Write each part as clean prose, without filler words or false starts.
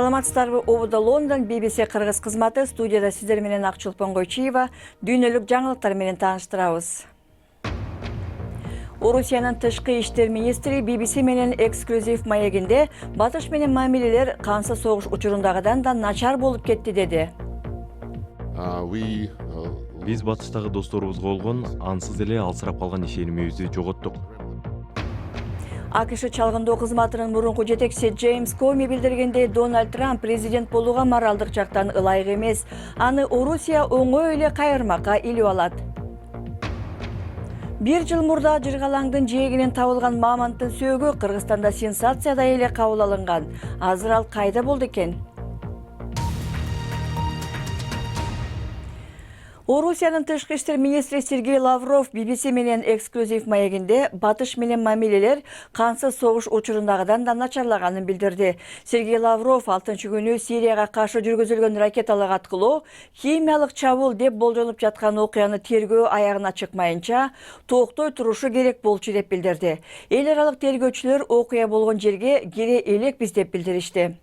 Саламатсыздарбы, Обуда Лондон, BBC Кыргыз кызматы, студияда сиздер менен Акчылпан Койчиева, дүйнөлүк жаңылыктар менен тааныштырабыз. Орусиянын тышкы иштер министри BBC менен эксклюзив маегинде Батыш менен мамилелер кансы согуш учурундагыдан да начар болуп кетти деди. Биз батыштагы досторубузга болгон ансыз эле алсырап калган ишенимибизди жоготтук. АКШ чалгындоо кызматынын мурунку жетекчиси Джеймс Коми билдиргендей, Дональд Трамп президент болууга моралдык жактан ылайык эмес. Аны Орусия оңой эле кайырмакка илип алат. Бир жыл мурда жыргалаңдын жээгинен табылган мамонттун сөөгү Кыргызстанда сенсациядай эле кабыл алынган. Азыр ал кайда болду экен? Орусиянын тышкы иштер министри Сергей Лавров BBC менен эксклюзив маегинде Батыш менен мамилелер кансыз согуш учурундагыдан да начарлаганын билдирди. Сергей Лавров 6-күнү Сирияга каршы жүргүзүлгөн ракеталык аткылоо химиялык чабуул деп болжонуп жаткан окуяны тергөө аягына чыкмайынча токтой турушу керек болчу деп билдирди. Эл аралык тергөөчүлөр окуя болгон жерге кире элекпиз деп билдиришти.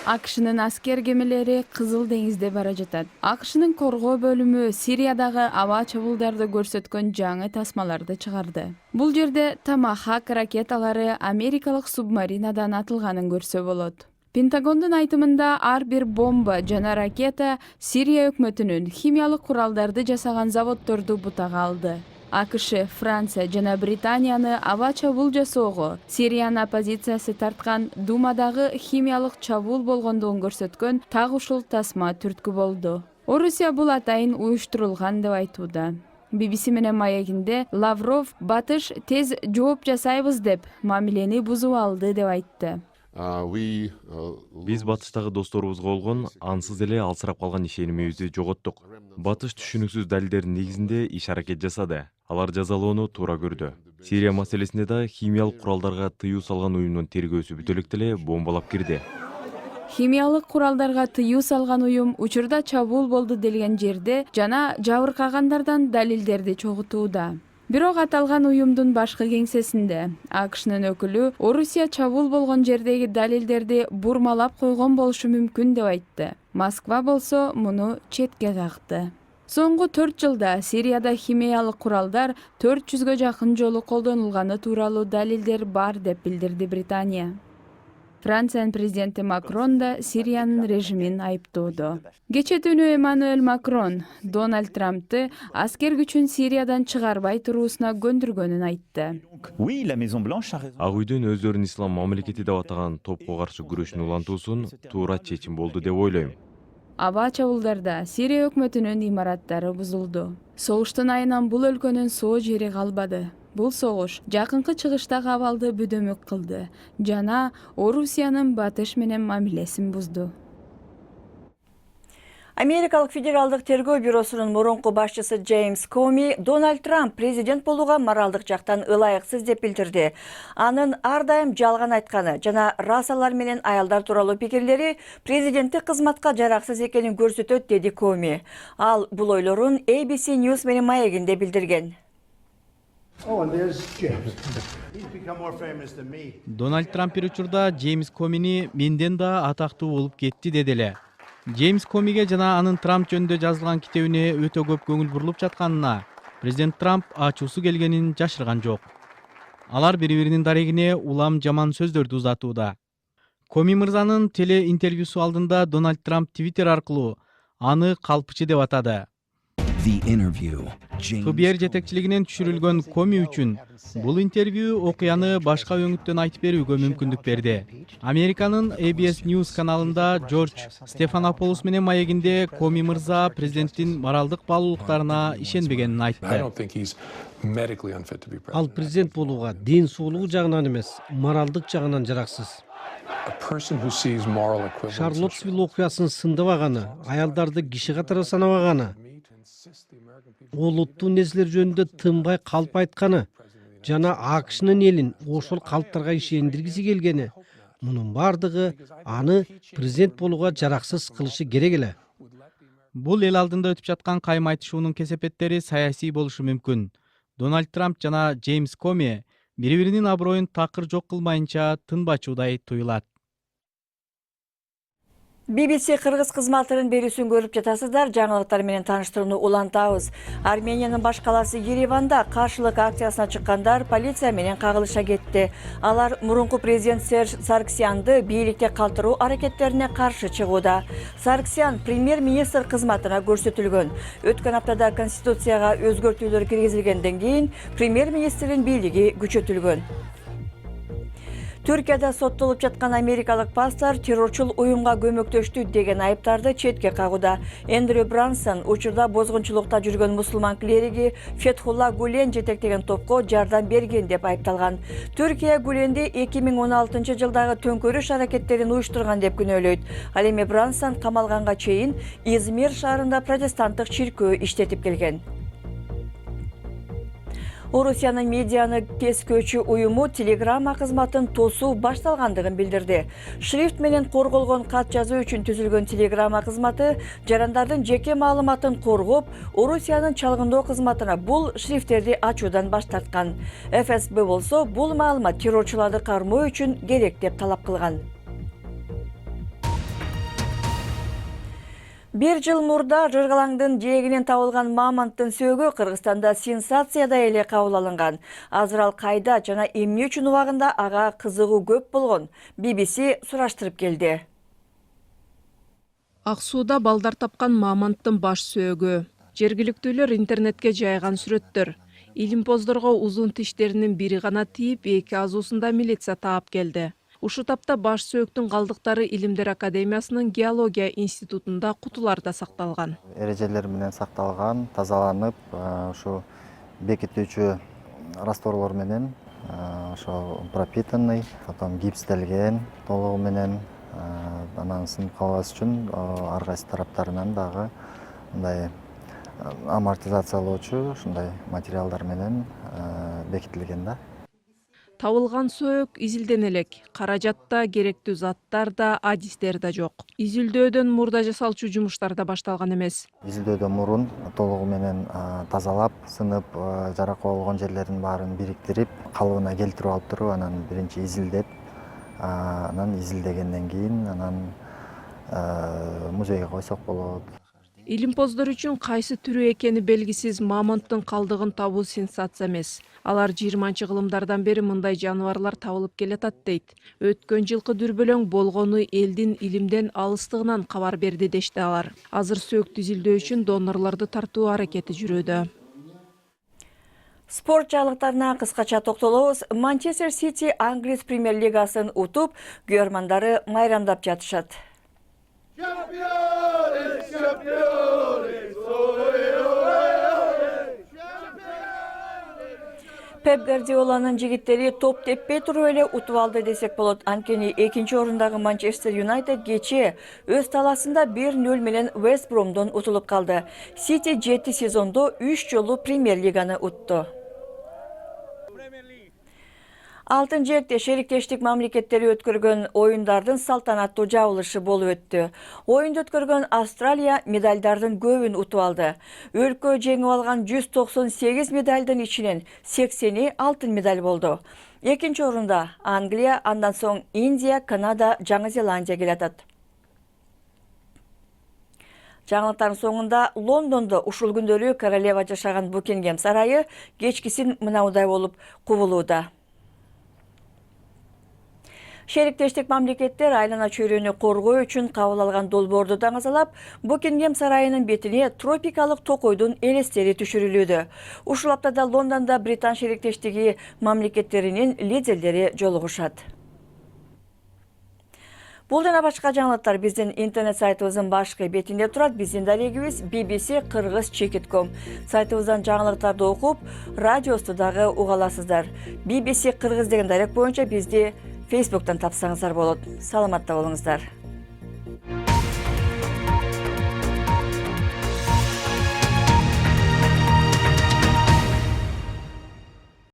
АКШнын аскер кемелери Кызыл деңизде бара жатат. АКШнын коргоо бөлүмү Сириядагы аба чабуулдарды көрсөткөн жаңы тасмаларды чыгарды. Бул жерде Tomahawk ракеталары америкалык субмаринадан атылганын көрсө болот. Пентагондун айтымында ар бир бомба жана ракета Сирия өкмөтүнүн химиялык куралдарды жасаган заводдорду бутага алды. АКШ, Франция жана Британияны аба чабуул жасоого Сириянын оппозициясы тарткан Думадагы химиялык чабуул болгондугун көрсөткөн так ушул тасма түрткү болду. Орусия бул атайын уюштурулган деп айтууда. BBC менен маегинде Лавров Батыш тез жооп жасайбыз деп мамилени бузуп алды деп айтты. Биз батыштагы досторубузга болгон ансыз эле алсырап калган ишенимибизди жоготтук. Батыш түшүнүксүз далилдердин негизинде иш-аракет жасады. Алар жазалоону туура көрдү. Сирия маселесинде да химиялык куралдарга тыюу салган уюмдун тергөөсү бүтө электе эле бомбалап кирди. Химиялык куралдарга тыюу салган уюм учурда чабуул болду делген жерде жана жабыркагандардан далилдерди чогултууда. Бирок аталган уюмдун башкы кеңсесинде АКШнын өкүлү Орусия чабуул болгон жердеги далилдерди бурмалап койгон болушу мүмкүн деп айтты. Москва болсо муну четке какты. Соңку 4 жылда Сирияда химиялык куралдар 400гө жакын жолу колдонулганы тууралуу далилдер бар деп билдирди Британия. Франциянын президенти Макрон да Сириянын режимин айыптоодо. Кече түнү Эммануэль Макрон Дональд Трампты аскер күчүн Сириядан чыгарбай туруусуна көндүргөнүн айтты. Ак үйдүн өздөрүн ислам мамлекети деп атаган топко каршы күрөшүн улантуусун туура чечим болду деп ойлойм. Аба чабуулдарда Сирия өкмөтүнүн имараттары бузулду. Согуштун айынан бул өлкөнүн соо жери калбады. Бул согуш жакынкы чыгыштагы абалды бөдөмөк кылды жана Орусиянын Батыш менен мамилесин бузду. Америкалык федералдык тергөө бюросунун мурунку башчысы Джеймс Коми Дональд Трамп президент болууга моралдык жактан ылайыксыз деп билдирди. Анын ар дайым жалган айтканы жана расалар менен аялдар тууралуу пикирлери президенттик кызматка жараксыз экенин көрсөтөт, деди Коми. Ал бул ойлорун ABC News менен маегинде билдирген. Дональд Трамп бир учурда Джеймс Комини менден да атактуу болуп кетти деди эле. Джеймс Комиге жана анын Трамп жөнүндө жазылган китебине өтө көп көңүл бурулуп жатканына президент Трамп ачуусу келгенин жашырган жок. Алар бири-биринин дарегине улам жаман сөздөрдү узатууда. Коми мырзанын теле интервьюсу алдында Дональд Трамп Твиттер аркылуу аны калпчы деп атады. ФБР жетекчилигинен түшүрүлгөн Коми үчүн бул интервью окуяны башка өңүттөн айтып берүүгө мүмкүндүк берди. Американын ABC News каналында Джордж Стефанополус менен маегинде Коми мырза президенттин моралдык баалуулуктарына ишенбегенин айтты. Ал президент болууга ден соолугу жагынан эмес, моралдык жагынан жараксыз. Шарлоттсвилл окуясын сындабаганы, аялдарды киши катары санабаганы, олуттуу нерселер жөнүндө тынбай калп айтканы жана АКШнын элин ошол калптарга ишендиргиси келгени, мунун бардыгы аны президент болууга жараксыз кылышы керек эле. Бул эл алдында өтүп жаткан кайым айтышуунун кесепеттери саясий болушу мүмкүн. Дональд Трамп жана Джеймс Коми бири биринин аброюн такыр жок кылмайынча тынбачуудай туюлат. BBC Кыргыз кызматынын берүүсүн көрүп жатасыздар. Жаңылыктар менен тааныштырууну улантабыз. Армениянын баш калаасы Ереванда каршылык акциясына чыккандар полиция менен кагылыша кетти. Алар мурунку президент Серж Сарксянды бийликте калтыруу аракеттерине каршы чыгууда. Сарксян премьер-министр кызматына көрсөтүлгөн. Өткөн аптада конституцияга өзгөртүүлөр киргизилгенден кийин премьер-министрдин бийлиги күчөтүлгөн. Түркияда соттолуп жаткан америкалык пастор террорчул уюмга көмөктөштү деген айыптарды четке кагууда. Эндрю Брансон учурда бозгунчулукта жүргөн мусулман клериги Фетхулла Гулен жетектеген топко жардам берген деп айыпталган. Түркия Гуленди 2016 жылдагы төңкөрүш аракеттерин уюштурган деп күнөөлөйт. Ал эми Брансон камалганга чейин Измир шаарында протестанттык чиркөө иштетип келген. Орусиянын медианы кескөөчү уюму телеграмма кызматын тосуу башталгандыгын билдирди. Шрифт менен корголгон кат жазуу үчүн түзүлгөн телеграмма кызматы жарандардын жеке маалыматын коргоп, Орусиянын чалгындоо кызматына бул шрифттерди ачуудан баш тарткан. ФСБ болсо бул маалымат террорчуларды кармоо үчүн керек деп талап кылган. Бир жыл мурда Жыргалаңдын жээгинен табылган мамонттун сөөгү Кыргызстанда сенсацияда эле кабыл алынган. Азыр ал кайда жана эмне үчүн убагында ага кызыгуу көп болгон? BBC сураштырып келди. Ак сууда балдар тапкан мамонттун баш сөөгү. Жергиликтүүлөр интернетке жайган сүрөттөр. Илимпоздорго узун тиштеринин бири гана тийип, эки азуусунда милиция таап келди. Ушу тапта баш сөөктүн калдыктары Илимдер академиясынын геология институтунда кутуларда сакталган. Эрежелер менен сакталган, тазаланып, ушу бекитүүчү растворлор менен, ошо пропитанный, потом гипстелген толугу менен, анан сынып калбас үчүн ар кайсы тараптарынан дагы мындай амортизациялоочу ушундай материалдар менен бекитилген да. Табылган сөөк изилден элек. Каражатта керектүү заттар да, адистер да жок. Изилдөөдөн мурда жасалчу жумуштар да башталган эмес. Изилдөөдөн мурун толугу менен тазалап, сынып, жаракат болгон жерлерин баарын бириктирип, калыбына келтирип алып туруп, анан биринчи изилдеп, анан изилдегенден кийин анан музейге койсок болот. Илимпоздор үчүн кайсы түрү экени белгисиз мамонттун калдыгын табуу сенсация эмес. Алар 20-кылымдардан бери мындай жаныбарлар табылып келатат дейт. Өткөн жылкы дүрбөлөң болгону элдин илимден алыстыгынан кабар берди дешти алар. Азыр сөөктү изилдөө үчүн донорлорду тартуу аракети жүрүүдө. Спорт жаңылыктарына кыскача токтолобуз. Манчестер Сити Англис премьер-лигасын утуп, күйөрмандары майрамдап жатышат. Пеп Гвардиоланын жигиттери топ теппей туруп эле утуп алды десек болот. Анткени экинчи орундагы Манчестер Юнайтед кечээ өз талаасында 1-0 менен Вест Бромдон утулуп калды. Сити 7 сезондо 3 жолу премьер-лиганы утту. Алтын жээкте шериктештик мамлекеттери өткөргөн оюндардын салтанаттуу жабылышы болуп өттү. Оюнду өткөргөн Австралия медалдардын көбүн утуп алды. Өлкө жеңип алган 198 медалдын ичинен 80 алтын медаль болду. Экинчи орунда Англия, андан соң Индия, Канада, Жаңы Зеландия келатат. Жаңылыктардын соңунда Лондондо ушул күндөрү королева жашаган Букингем сарайы кечкисин мынаудай болуп кубулууда. Шериктештик мамлекеттер айлана чөйрөнү коргоо үчүн кабыл алган долбоорду даңазалап, Букингем сарайынын бетине тропикалык токойдун элестери түшүрүлүүдө. Ушул аптада Лондондо Британ шериктештиги мамлекеттеринин лидерлери жолугушат. Бул жана башка жаңылыктар биздин интернет сайтыбыздын башкы бетинде турат. Биздин дарегибиз bbc-kyrgyz.com. Сайтыбыздан жаңылыктарды окуп, радиосу дагы уга аласыздар. BBC Кыргыз деген дарек боюнча бизди Facebook'tan tapsanızlar bolot. Salamatla olunuzlar.